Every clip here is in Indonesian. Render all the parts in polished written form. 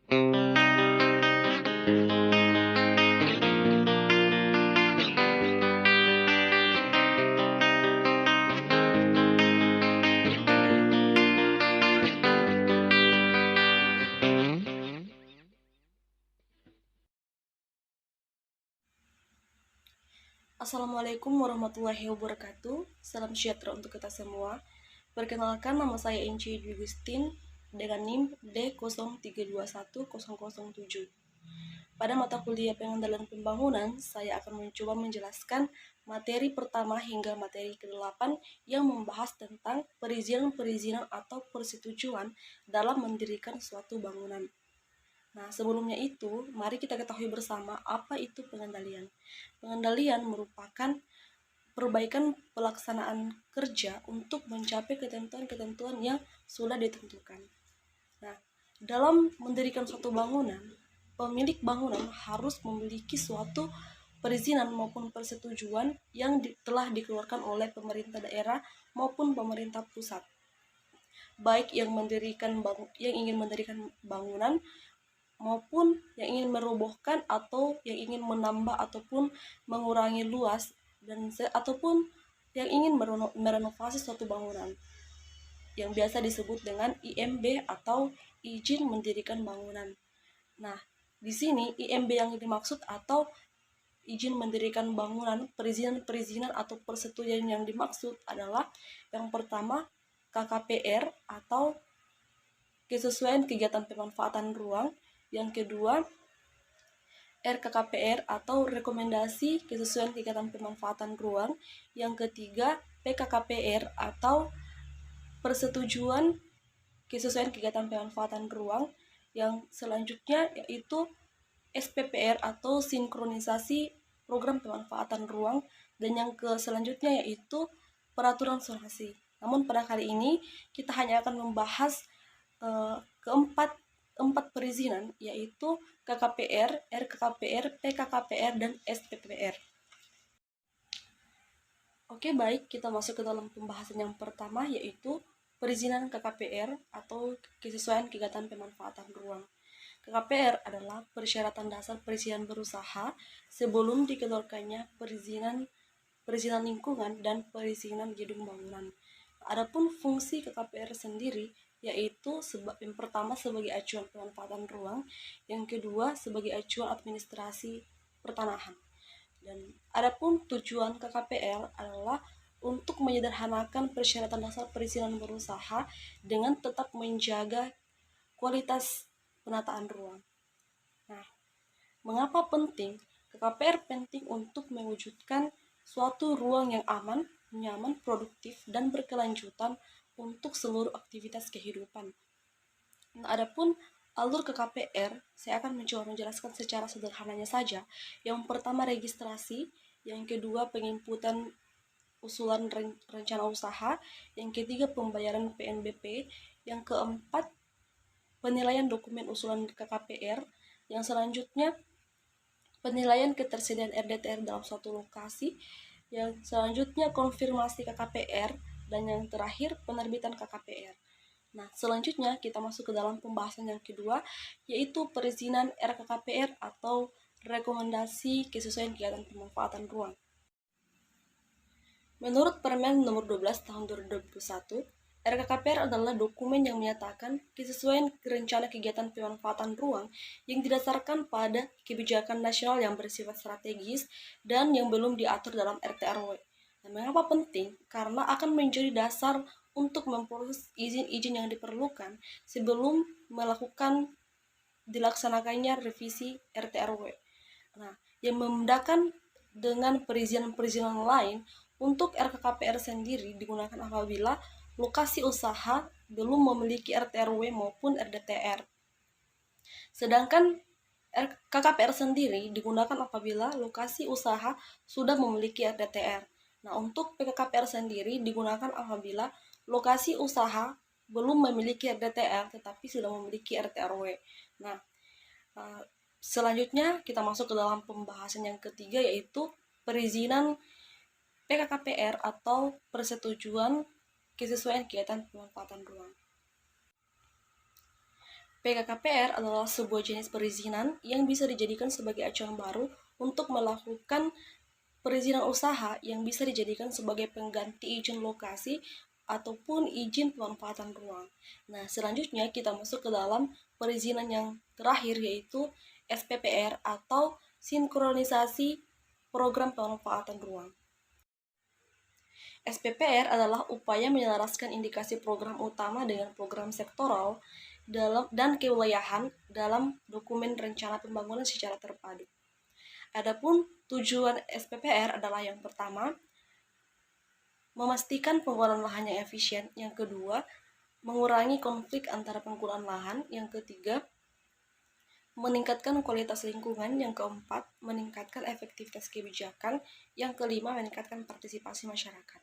Assalamualaikum warahmatullahi wabarakatuh. Salam sejahtera untuk kita semua. Perkenalkan, nama saya Inci Dwi Gustin dengan NIM D03210007. Pada mata kuliah pengendalian pembangunan, saya akan mencoba menjelaskan materi pertama hingga materi ke-8 yang membahas tentang perizinan-perizinan atau persetujuan dalam mendirikan suatu bangunan. Nah, sebelumnya itu, mari kita ketahui bersama apa itu pengendalian. Pengendalian merupakan perbaikan pelaksanaan kerja untuk mencapai ketentuan-ketentuan yang sudah ditentukan. Nah, dalam mendirikan suatu bangunan, pemilik bangunan harus memiliki suatu perizinan maupun persetujuan yang telah dikeluarkan oleh pemerintah daerah maupun pemerintah pusat. Baik yang ingin mendirikan bangunan maupun yang ingin merobohkan atau yang ingin menambah ataupun mengurangi luas ataupun yang ingin merenovasi suatu bangunan yang biasa disebut dengan IMB atau izin mendirikan bangunan. Nah, di sini IMB yang dimaksud atau izin mendirikan bangunan, perizinan atau persetujuan yang dimaksud adalah yang pertama KKPR atau kesesuaian kegiatan pemanfaatan ruang, yang kedua RKKPR atau rekomendasi kesesuaian kegiatan pemanfaatan ruang, yang ketiga PKKPR atau persetujuan kesesuaian kegiatan pemanfaatan ruang, yang selanjutnya yaitu SPPR atau sinkronisasi program pemanfaatan ruang, dan yang selanjutnya yaitu peraturan zonasi. Namun pada kali ini kita hanya akan membahas empat perizinan, yaitu KKPR, RKKPR, PKKPR, dan SPPR. Oke, baik, kita masuk ke dalam pembahasan yang pertama, yaitu perizinan KKPR atau kesesuaian kegiatan pemanfaatan ruang. KKPR adalah persyaratan dasar perizinan berusaha sebelum dikeluarkannya perizinan lingkungan dan perizinan gedung bangunan. Adapun fungsi KKPR sendiri yaitu yang pertama sebagai acuan pemanfaatan ruang, yang kedua sebagai acuan administrasi pertanahan. Dan adapun tujuan KKPR adalah untuk menyederhanakan persyaratan dasar perizinan berusaha dengan tetap menjaga kualitas penataan ruang. Nah, mengapa penting? KKPR penting untuk mewujudkan suatu ruang yang aman, nyaman, produktif, dan berkelanjutan untuk seluruh aktivitas kehidupan. Nah, adapun alur KKPR, saya akan mencoba menjelaskan secara sederhananya saja. Yang pertama registrasi, yang kedua penginputan usulan rencana usaha, yang ketiga pembayaran PNBP, yang keempat penilaian dokumen usulan KKPR, yang selanjutnya penilaian ketersediaan RDTR dalam suatu lokasi, yang selanjutnya konfirmasi KKPR, dan yang terakhir penerbitan KKPR. Nah, selanjutnya kita masuk ke dalam pembahasan yang kedua, yaitu perizinan RKKPR atau rekomendasi kesesuaian kegiatan pemanfaatan ruang. Menurut Permen nomor 12 tahun 2021, RKKPR adalah dokumen yang menyatakan kesesuaian rencana kegiatan pemanfaatan ruang yang didasarkan pada kebijakan nasional yang bersifat strategis dan yang belum diatur dalam RT/RW. Dan mengapa penting? Karena akan menjadi dasar untuk memproses izin-izin yang diperlukan sebelum melakukan dilaksanakannya revisi RT/RW. Nah, yang membedakan dengan perizinan-perizinan lain, untuk RKKPR sendiri digunakan apabila lokasi usaha belum memiliki RT/RW maupun RDTR. Sedangkan KKPR sendiri digunakan apabila lokasi usaha sudah memiliki RDTR. Nah, untuk PKKPR sendiri digunakan apabila lokasi usaha belum memiliki RDTR tetapi sudah memiliki RT/RW. Nah, selanjutnya kita masuk ke dalam pembahasan yang ketiga, yaitu perizinan PKKPR atau persetujuan kesesuaian kegiatan pemanfaatan ruang. PKKPR adalah sebuah jenis perizinan yang bisa dijadikan sebagai acuan baru untuk melakukan perizinan usaha yang bisa dijadikan sebagai pengganti izin lokasi ataupun izin pemanfaatan ruang. Nah, selanjutnya kita masuk ke dalam perizinan yang terakhir, yaitu SPPR atau sinkronisasi program pemanfaatan ruang. SPPR adalah upaya menyelaraskan indikasi program utama dengan program sektoral dan kewilayahan dalam dokumen rencana pembangunan secara terpadu. Adapun tujuan SPPR adalah yang pertama, memastikan penggunaan lahan yang efisien. Yang kedua, mengurangi konflik antara penggunaan lahan. Yang ketiga, meningkatkan kualitas lingkungan. Yang keempat, meningkatkan efektivitas kebijakan. Yang kelima, meningkatkan partisipasi masyarakat.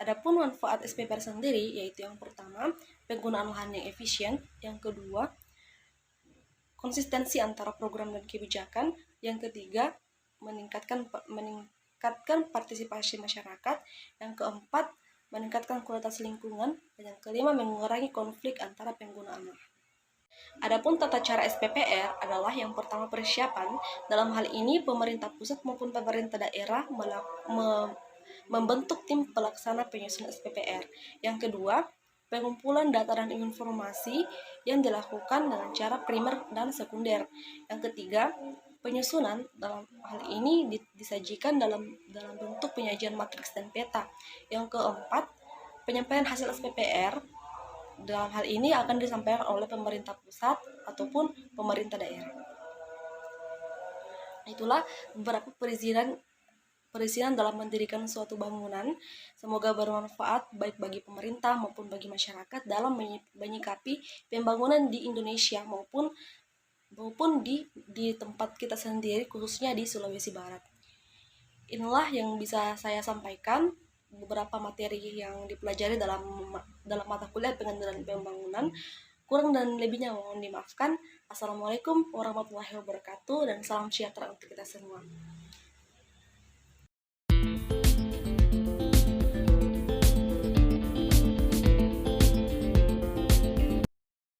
Adapun manfaat SPPR sendiri, yaitu yang pertama, penggunaan lahan yang efisien. Yang kedua, konsistensi antara program dan kebijakan. Yang ketiga, meningkatkan partisipasi masyarakat. Yang keempat, meningkatkan kualitas lingkungan. Dan yang kelima, mengurangi konflik antara penggunaan lahan. Adapun tata cara SPPR adalah yang pertama, persiapan. Dalam hal ini, pemerintah pusat maupun pemerintah daerah membentuk tim pelaksana penyusunan SPPR. Yang kedua, pengumpulan data dan informasi yang dilakukan dengan cara primer dan sekunder. Yang ketiga, penyusunan dalam hal ini disajikan dalam bentuk penyajian matriks dan peta. Yang keempat, penyampaian hasil SPPR dalam hal ini akan disampaikan oleh pemerintah pusat ataupun pemerintah daerah. Itulah beberapa perizinan dalam mendirikan suatu bangunan. Semoga bermanfaat baik bagi pemerintah maupun bagi masyarakat dalam menyikapi pembangunan di Indonesia maupun di tempat kita sendiri, khususnya di Sulawesi Barat. Inilah yang bisa saya sampaikan, beberapa materi yang dipelajari dalam mata kuliah pengendalian pembangunan. Kurang dan lebihnya mohon dimaafkan. Assalamualaikum warahmatullahi wabarakatuh dan salam sejahtera untuk kita semua.